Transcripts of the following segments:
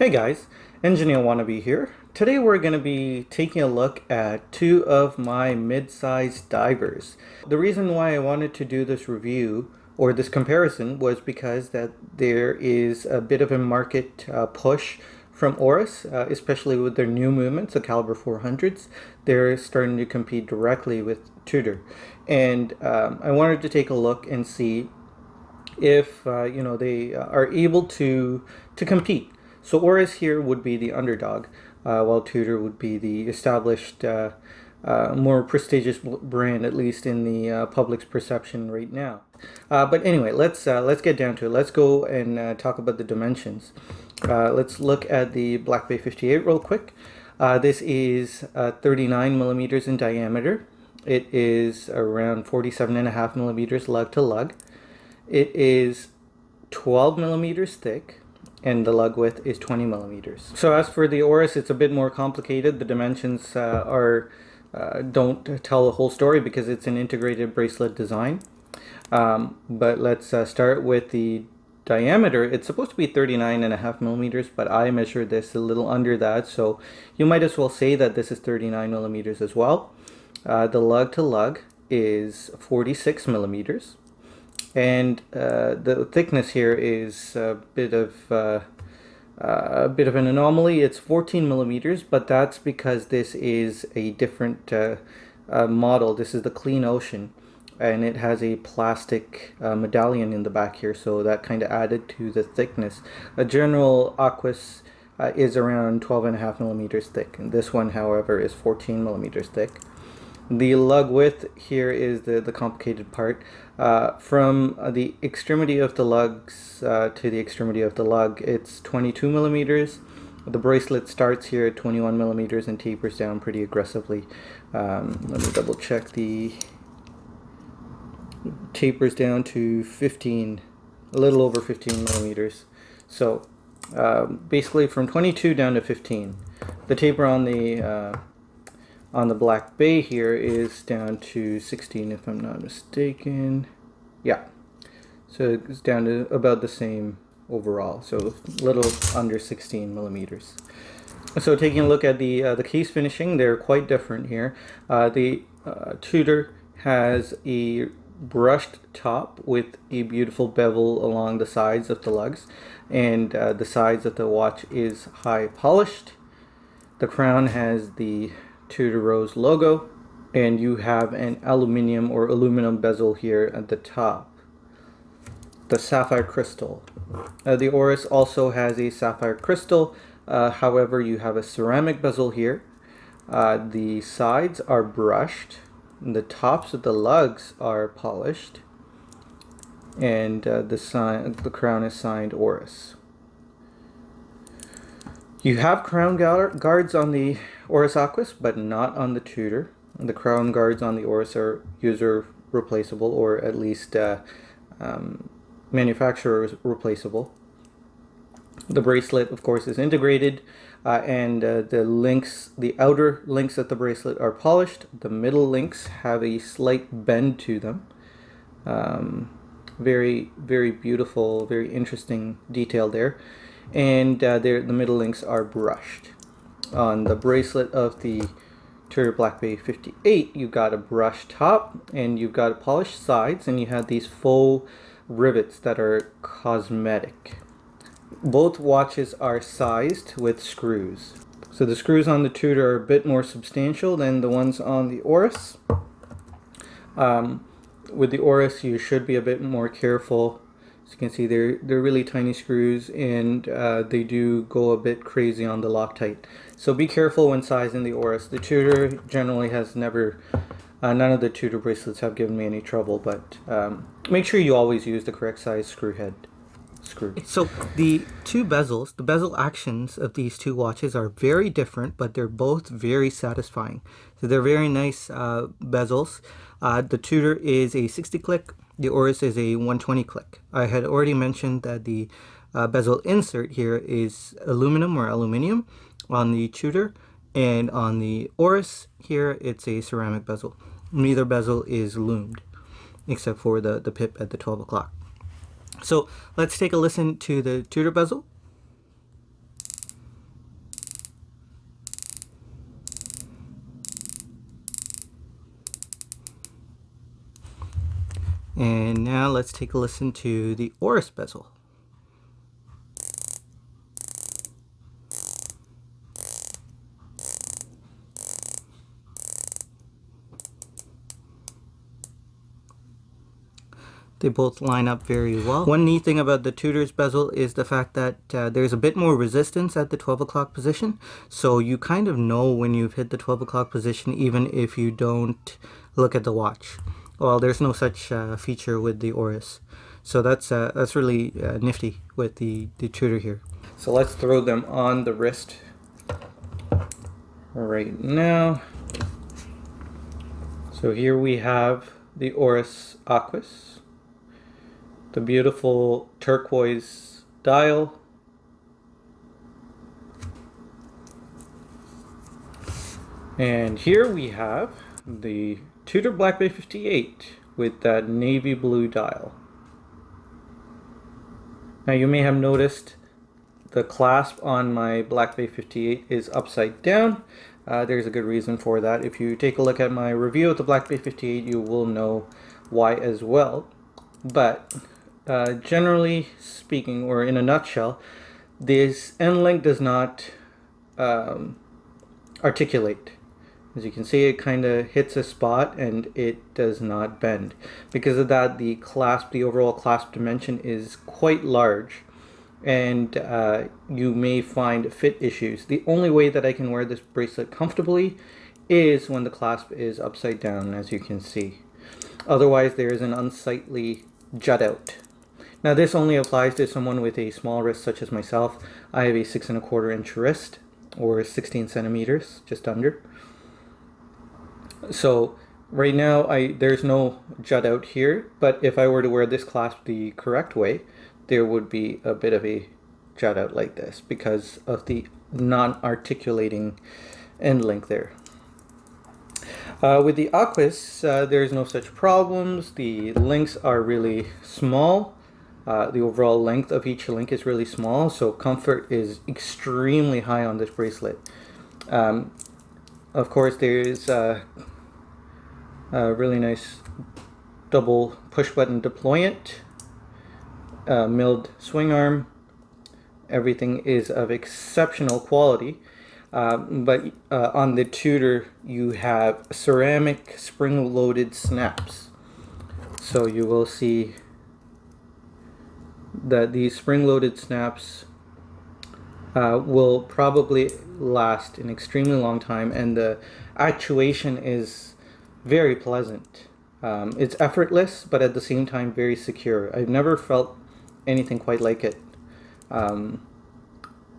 Hey guys, Engineer Wannabe here. Today we're going to be taking a look at two of my mid-sized divers. The reason why I wanted to do this review or this comparison was because that there is a bit of a market push from Oris, especially with their new movements, the caliber 400s. They're starting to compete directly with Tudor. And I wanted to take a look and see if they are able to compete. So Oris here would be the underdog, while Tudor would be the established, more prestigious brand, at least in the public's perception right now. But anyway, let's get down to it. Let's go and talk about the dimensions. Let's look at the Black Bay 58 real quick. This is 39 millimeters in diameter. It is around 47.5 millimeters lug to lug. It is 12 millimeters thick, and the lug width is 20 millimeters. So as for the Oris, it's a bit more complicated. The dimensions don't tell the whole story because it's an integrated bracelet design. But let's start with the diameter. It's supposed to be 39.5 millimeters, but I measured this a little under that, so you might as well say that this is 39 millimeters as well. The lug to lug is 46 millimeters. And the thickness here is a bit of an anomaly. It's 14 millimeters, but that's because this is a different model. This is the Clean Ocean, and it has a plastic medallion in the back here, so that kind of added to the thickness. A General Aquis is around 12.5 millimeters thick, and this one, however, is 14 millimeters thick. The lug width here is the complicated part. From the extremity of the lugs to the extremity of the lug, it's 22 millimeters. The bracelet starts here at 21 millimeters and tapers down pretty aggressively. Let me double check. The tapers down to 15, a little over 15 millimeters. So basically from 22 down to 15. The taper on the Black Bay here is down to 16 if I'm not mistaken. Yeah, so it's down to about the same overall, so a little under 16 millimeters. So taking a look at the case finishing, they're quite different here. The Tudor has a brushed top with a beautiful bevel along the sides of the lugs, and the sides of the watch is high polished. The crown has the Tudor Rose logo, and you have an aluminium or aluminum bezel here at the top. The sapphire crystal. The Oris also has a sapphire crystal, however you have a ceramic bezel here. The sides are brushed, the tops of the lugs are polished, and the crown is signed Oris. You have crown guards on the Oris Aquis, but not on the Tudor. The crown guards on the Oris are user replaceable, or at least manufacturer replaceable. The bracelet, of course, is integrated, and the outer links of the bracelet are polished. The middle links have a slight bend to them. Very, very beautiful, very interesting detail there. And the middle links are brushed. On the bracelet of the Tudor Black Bay 58, you've got a brushed top and you've got polished sides, and you have these faux rivets that are cosmetic. Both watches are sized with screws. So the screws on the Tudor are a bit more substantial than the ones on the Oris. With the Oris, you should be a bit more careful. As you can see, they're really tiny screws, and they do go a bit crazy on the Loctite. So be careful when sizing the Oris. The Tudor generally has never, none of the Tudor bracelets have given me any trouble, but make sure you always use the correct size screw. So the two bezels, the bezel actions of these two watches are very different, but they're both very satisfying. So they're very nice bezels. The Tudor is a 60 click. The Oris is a 120 click. I had already mentioned that the bezel insert here is aluminum or aluminium on the Tudor, and on the Oris here it's a ceramic bezel. Neither bezel is lumed except for the pip at the 12 o'clock. So let's take a listen to the Tudor bezel. And now let's take a listen to the Oris bezel. They both line up very well. One neat thing about the Tudor's bezel is the fact that there's a bit more resistance at the 12 o'clock position. So you kind of know when you've hit the 12 o'clock position even if you don't look at the watch. Well, there's no such feature with the Oris. So that's really nifty with the Tudor here. So let's throw them on the wrist right now. So here we have the Oris Aquis. The beautiful turquoise dial. And here we have the Tudor Black Bay 58 with that navy blue dial. Now you may have noticed the clasp on my Black Bay 58 is upside down. There's a good reason for that. If you take a look at my review of the Black Bay 58, you will know why as well. But generally speaking, or in a nutshell, this end link does not articulate. As you can see, it kind of hits a spot and it does not bend. Because of that, the overall clasp dimension is quite large, and you may find fit issues. The only way that I can wear this bracelet comfortably is when the clasp is upside down, as you can see. Otherwise, there is an unsightly jut out. Now this only applies to someone with a small wrist such as myself. I have a 6 1/4 inch wrist, or 16 centimeters, just under. So right now there's no jut out here, but if I were to wear this clasp the correct way, there would be a bit of a jut out like this because of the non-articulating end link there. With the Aquis, there's no such problems. The links are really small. The overall length of each link is really small, so comfort is extremely high on this bracelet. Of course, there is a really nice double push button deployant, milled swing arm. Everything is of exceptional quality. But on the Tudor, you have ceramic spring-loaded snaps. So you will see that these spring-loaded snaps will probably last an extremely long time, and the actuation is very pleasant. It's effortless, but at the same time very secure. I've never felt anything quite like it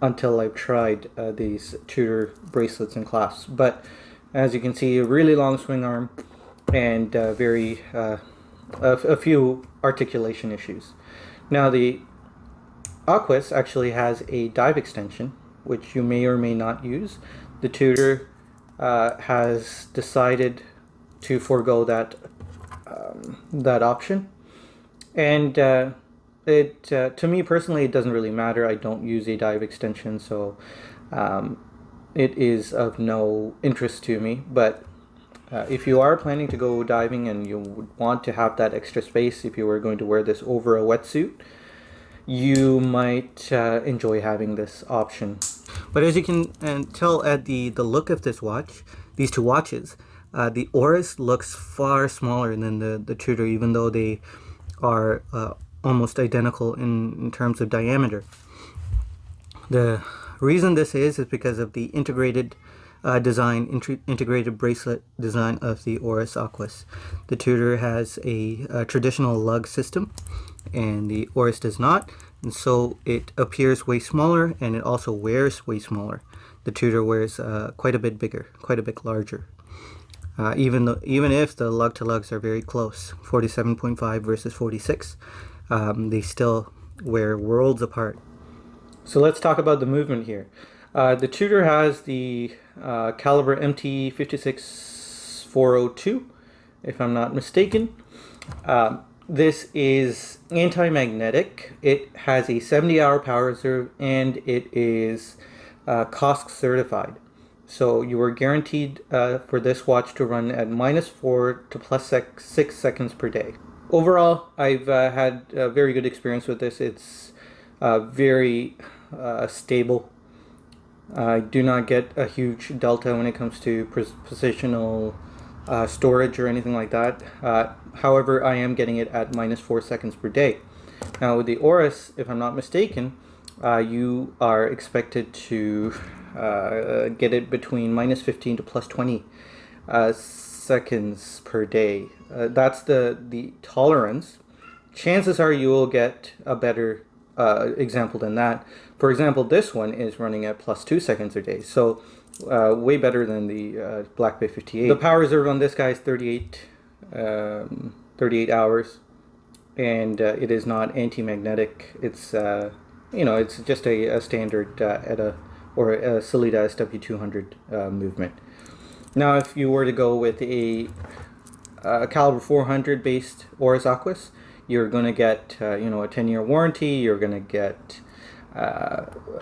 until I've tried these Tudor bracelets and clasps. But as you can see, a really long swing arm and a few articulation issues. Now the Aquis actually has a dive extension, which you may or may not use. The Tudor has decided to forego that option, and to me personally, it doesn't really matter. I don't use a dive extension, so it is of no interest to me. But if you are planning to go diving and you would want to have that extra space, if you were going to wear this over a wetsuit, you might enjoy having this option. But as you can tell at the look of this watch, these two watches, the Oris looks far smaller than the Tudor, even though they are almost identical in terms of diameter. The reason this is because of the integrated integrated bracelet design of the Oris Aquis. The Tudor has a traditional lug system, and the Oris does not, and so it appears way smaller, and it also wears way smaller. The Tudor wears quite a bit bigger, quite a bit larger. Even if the lug to lugs are very close, 47.5 versus 46, they still wear worlds apart. So let's talk about the movement here. The Tudor has the caliber MT 56402, if I'm not mistaken. This is anti-magnetic. It has a 70-hour power reserve, and it is COSC certified. So you are guaranteed for this watch to run at -4 to +6 seconds per day. Overall, I've had a very good experience with this. It's very stable. I do not get a huge delta when it comes to positional storage or anything like that. However, I am getting it at -4 seconds per day. Now with the Oris, if I'm not mistaken, you are expected to get it between -15 to +20 seconds per day. That's the tolerance. Chances are you will get a better example than that. For example, this one is running at +2 seconds a day, so way better than the Black Bay 58. The power reserve on this guy is 38 hours, and it is not anti-magnetic. It's it's just a standard ETA or a Sellita SW200 movement. Now, if you were to go with a caliber 400 based Oris Aquis, you're going to get a 10-year warranty. You're going to get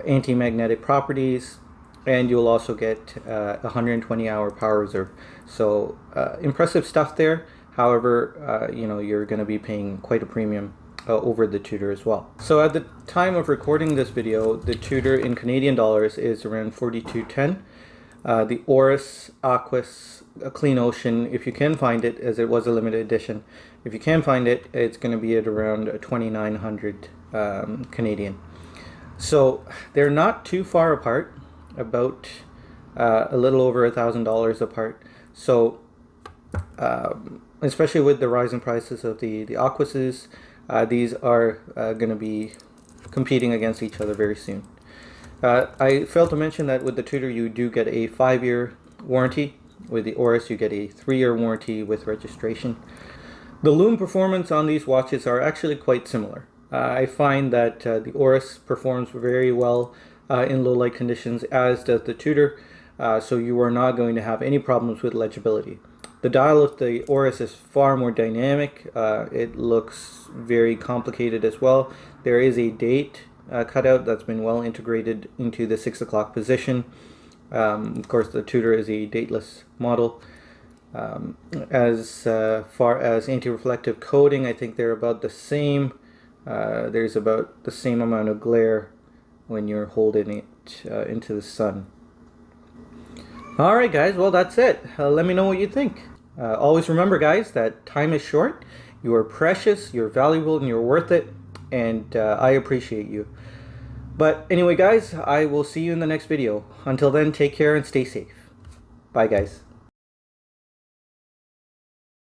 anti-magnetic properties, and you'll also get 120-hour power reserve. So impressive stuff there. However, you're going to be paying quite a premium over the Tudor as well. So at the time of recording this video, the Tudor in Canadian dollars is around $42.10. The Oris Aquis Clean Ocean, if you can find it, as it was a limited edition, if you can find it, it's going to be at around 2,900 Canadian. So they're not too far apart, about a little over $1,000 apart. So especially with the rising prices of the Aquises, these are going to be competing against each other very soon. I failed to mention that with the Tudor you do get a 5-year warranty. With the Oris you get a 3-year warranty with registration. The Lume performance on these watches are actually quite similar. I find that the Oris performs very well in low light conditions, as does the Tudor, so you are not going to have any problems with legibility. The dial of the Oris is far more dynamic. It looks very complicated as well. There is a date cutout that's been well integrated into the 6 o'clock position. Of course, the Tudor is a dateless model. As far as anti-reflective coating, I think they're about the same. There's about the same amount of glare when you're holding it into the sun. Alright guys, well that's it. Let me know what you think. Always remember guys that time is short. You are precious, you're valuable, and you're worth it. And I appreciate you. But anyway guys, I will see you in the next video. Until then, take care and stay safe. Bye guys.